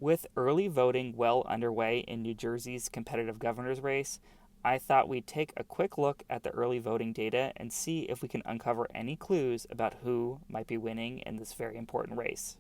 With early voting well underway in New Jersey's competitive governor's race, I thought we'd take a quick look at the early voting data and see if we can uncover any clues about who might be winning in this very important race.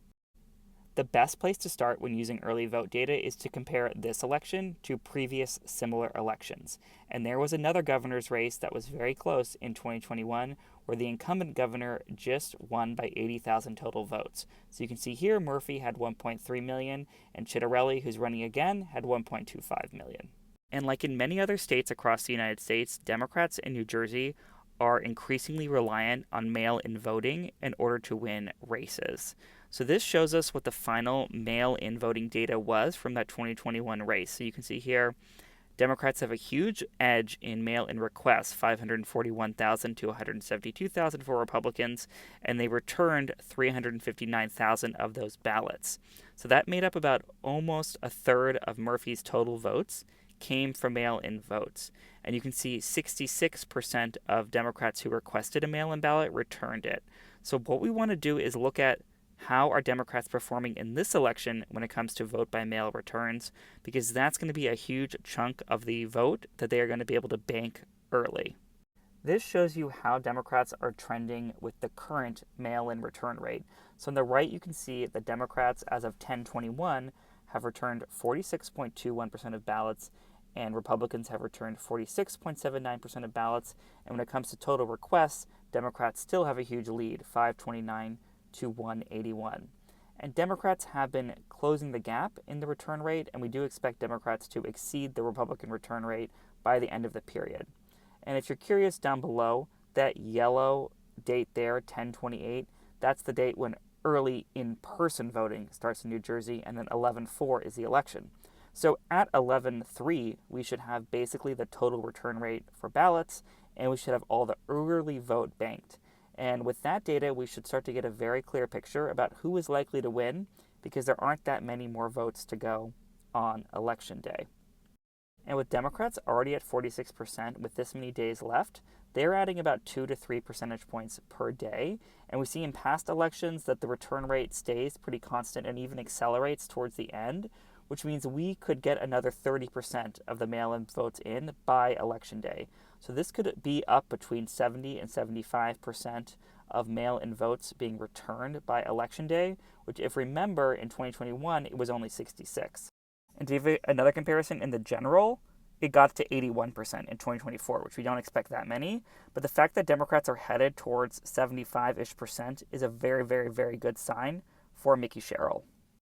The best place to start when using early vote data is to compare this election to previous similar elections. And there was another governor's race that was very close in 2021 where the incumbent governor just won by 80,000 total votes. So you can see here Murphy had 1.3 million and Ciattarelli, who's running again, had 1.25 million. And like in many other states across the United States, Democrats in New Jersey are increasingly reliant on mail-in voting in order to win races. So this shows us what the final mail-in voting data was from that 2021 race. So you can see here, Democrats have a huge edge in mail-in requests, 541,000 to 172,000 for Republicans, and they returned 359,000 of those ballots. So that made up about almost a third of Murphy's total votes came from mail-in votes. And you can see 66% of Democrats who requested a mail-in ballot returned it. So what we want to do is look at how are Democrats performing in this election when it comes to vote by mail returns, because that's going to be a huge chunk of the vote that they are going to be able to bank early. This shows you how Democrats are trending with the current mail-in return rate. So on the right, you can see that Democrats, as of 10/21, have returned 46.21% of ballots, and Republicans have returned 46.79% of ballots. And when it comes to total requests, Democrats still have a huge lead, 529 to 181. And Democrats have been closing the gap in the return rate, and we do expect Democrats to exceed the Republican return rate by the end of the period. And if you're curious, down below, that yellow date there, 10/28, that's the date when early in-person voting starts in New Jersey, and then 11/4 is the election. So at 11/3, we should have basically the total return rate for ballots, and we should have all the early vote banked. And with that data, we should start to get a very clear picture about who is likely to win, because there aren't that many more votes to go on election day. And with Democrats already at 46% with this many days left, they're adding about 2 to 3 percentage points per day. And we see in past elections that the return rate stays pretty constant and even accelerates towards the end, which means we could get another 30% of the mail-in votes in by election day. So this could be up between 70 and 75% of mail-in votes being returned by election day, which, if remember, in 2021, it was only 66. And to give another comparison, in the general, it got to 81% in 2024, which we don't expect that many. But the fact that Democrats are headed towards 75-ish% is a very, very, very good sign for Mikie Sherrill.